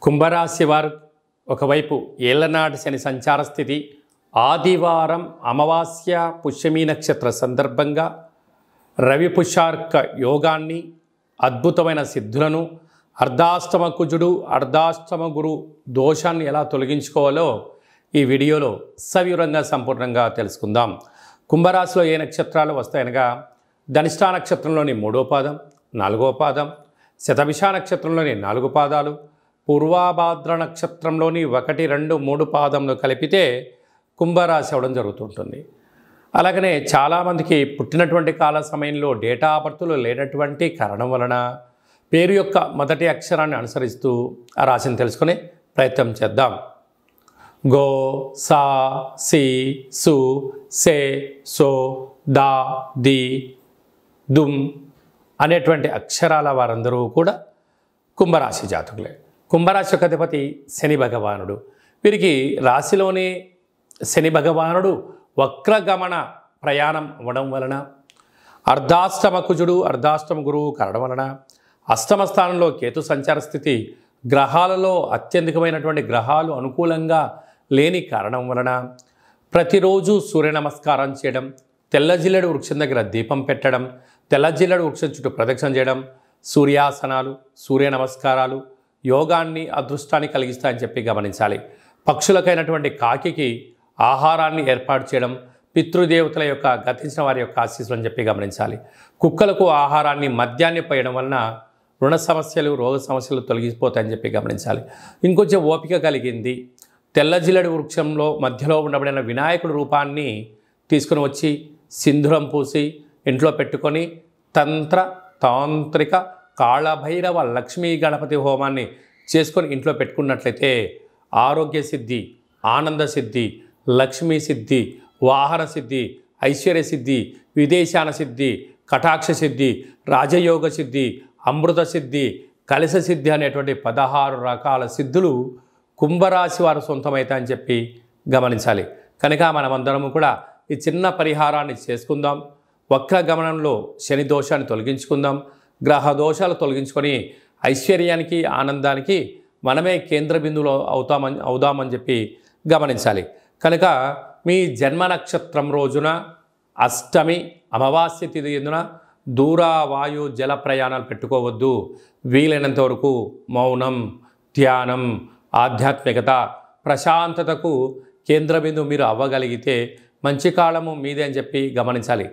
కుంభరాశి వారు ఒకవైపు ఏళ్లనాటి శని సంచార స్థితి, ఆదివారం అమావాస్య పుష్యమీ నక్షత్ర సందర్భంగా రవి పుష్యార్క యోగాన్ని, అద్భుతమైన సిద్ధులను, అర్ధాష్టమ కుజుడు అర్ధాష్టమ గురు దోషాన్ని ఎలా తొలగించుకోవాలో ఈ వీడియోలో సవివరంగా సంపూర్ణంగా తెలుసుకుందాం. కుంభరాశిలో ఏ నక్షత్రాలు వస్తాయనగా ధనిష్ఠా నక్షత్రంలోని 3వ పాదం, 4వ పాదం, శతభిష నక్షత్రంలోని 4 పాదాలు, పూర్వాభాద్ర నక్షత్రంలోని 1, 2, 3 పాదంలో కలిపితే కుంభరాశి అవ్వడం జరుగుతుంటుంది. అలాగనే చాలామందికి పుట్టినటువంటి కాల సమయంలో డేటా ఆఫ్ బర్త్లో లేనటువంటి కారణం వలన పేరు యొక్క మొదటి అక్షరాన్ని అనుసరిస్తూ ఆ రాశిని తెలుసుకునే ప్రయత్నం చేద్దాం. గో, సా, సి, సు, సే, సో, దా, ది, దుమ్ అనేటువంటి అక్షరాల వారందరూ కూడా కుంభరాశి జాతకులే. కుంభరాశి యొక్క అధిపతి శని భగవానుడు. వీరికి రాశిలోనే శని భగవానుడు వక్రగమన ప్రయాణం అవ్వడం వలన, అర్ధాష్టమ కుజుడు అర్ధాష్టమ గురువు కావడం వలన, అష్టమ స్థానంలో కేతు సంచార స్థితి, గ్రహాలలో అత్యధికమైనటువంటి గ్రహాలు అనుకూలంగా లేని కారణం వలన ప్రతిరోజు సూర్య నమస్కారం చేయడం, తెల్ల జిల్లెడు వృక్షం దగ్గర దీపం పెట్టడం, తెల్ల జిల్లెడు వృక్షం చుట్టూ ప్రదక్షిణ చేయడం, సూర్యాసనాలు, సూర్య నమస్కారాలు యోగాన్ని, అదృష్టాన్ని కలిగిస్తాయని చెప్పి గమనించాలి. పక్షులకైనటువంటి కాకికి ఆహారాన్ని ఏర్పాటు చేయడం, పితృదేవతల యొక్క గతించిన వారి యొక్క ఆశీస్సులు అని చెప్పి గమనించాలి. కుక్కలకు ఆహారాన్ని, మద్యాన్ని పోయడం వలన రుణ సమస్యలు, రోగ సమస్యలు తొలగిపోతాయని చెప్పి గమనించాలి. ఇంకొంచెం ఓపిక కలిగింది, తెల్ల జిల్లెడు వృక్షంలో మధ్యలో ఉండబడిన వినాయకుడి రూపాన్ని తీసుకుని వచ్చి సింధూరం పూసి ఇంట్లో పెట్టుకొని తాంత్రిక కాళభైరవ లక్ష్మీ గణపతి హోమాన్ని చేసుకొని ఇంట్లో పెట్టుకున్నట్లయితే ఆరోగ్య సిద్ధి, ఆనంద సిద్ధి, లక్ష్మీ సిద్ధి, వాహన సిద్ధి, ఐశ్వర్య సిద్ధి, విదేశాన సిద్ధి, కటాక్ష సిద్ధి, రాజయోగ సిద్ధి, అమృత సిద్ధి, కలశ సిద్ధి అనేటువంటి 16 రకాల సిద్ధులు కుంభరాశి వారు సొంతమవుతాయని చెప్పి గమనించాలి. కనుక మనమందరము కూడా ఈ చిన్న పరిహారాన్ని చేసుకుందాం. వక్ర గమనంలో శని దోషాన్ని తొలగించుకుందాం. గ్రహ దోషాలు తొలగించుకొని ఐశ్వర్యానికి, ఆనందానికి మనమే కేంద్ర బిందువులో అవుదామని చెప్పి గమనించాలి. కనుక మీ జన్మ నక్షత్రం రోజున అష్టమి అమావాస్య తిథి ఎందున దూర వాయు జల ప్రయాణాలు పెట్టుకోవద్దు. వీలైనంత వరకు మౌనం, ధ్యానం, ఆధ్యాత్మికత, ప్రశాంతతకు కేంద్ర బిందువు మీరు అవ్వగలిగితే మంచి కాలము మీదే అని చెప్పి గమనించాలి.